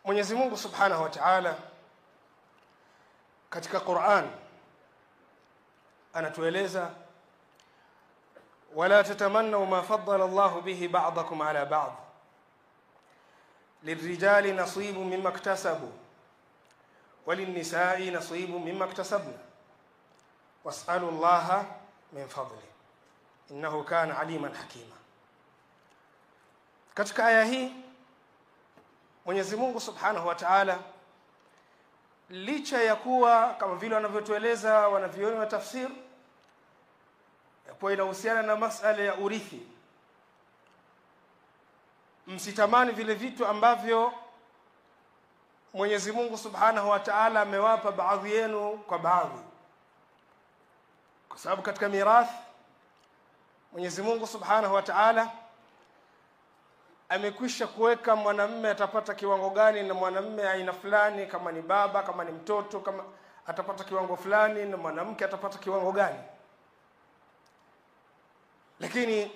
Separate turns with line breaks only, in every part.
Mwenyezi Mungu Subhanahu wa Ta'ala katika Qur'an anatueleza wala tatamannu ma faddala Allahu bihi ba'dakum ala ba'd lirrijali nasibun mimma iktasabu walinnisa'i nasibun mimma iktasabna was'alu Allaha min fadli innahu kana aliman hakima. Katika aya hii Mwenyezi Mungu Subhanahu wa Ta'ala licha ya kuwa kama vile wanavyotueleza wanavyoni wa tafsir kwa inahusiana na masala ya urithi, msitamani vile vitu ambavyo Mwenyezi Mungu Subhanahu wa Ta'ala amewapa baadhi yenu kwa baadhi, kwa sababu katika mirathi Mwenyezi Mungu Subhanahu wa Ta'ala amekwisha kuweka mwanamume atapata kiwango gani na mwanamume aina fulani, kama ni baba, kama ni mtoto, kama atapata kiwango fulani, na mwanamke atapata kiwango gani. Lakini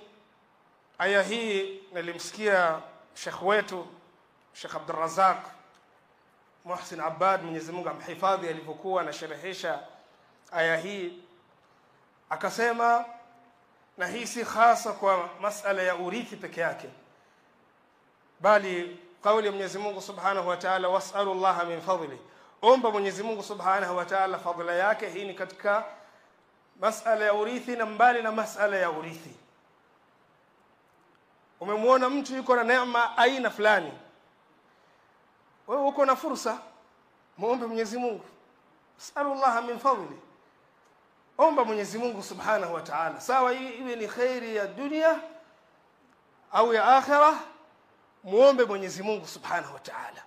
aya hii nilimsikia Sheikh wetu Sheikh Abdul Razak Muhsin Abbad, Mwenyezi Mungu amhifadhi, alipokuwa anasherehesha aya hii akasema, na hii si hasa kwa masala ya urithi peke yake, bali kauli ya Mwenyezi Mungu Subhanahu wa Ta'ala was'alu Allaha min fadli, omba Mwenyezi Mungu Subhanahu wa Ta'ala fadhila yake. Hii ni katika masala ya urithi na mbali na masala ya urithi. Umemwona mtu yuko na neema aina fulani, wewe uko na fursa, muombe Mwenyezi Mungu, was'alu Allaha min fadli, omba Mwenyezi Mungu Subhanahu wa Ta'ala, sawa iwe ni khairi ya dunia au ya akhirah, muombe Mwenyezi Mungu Subhanahu wa Ta'ala.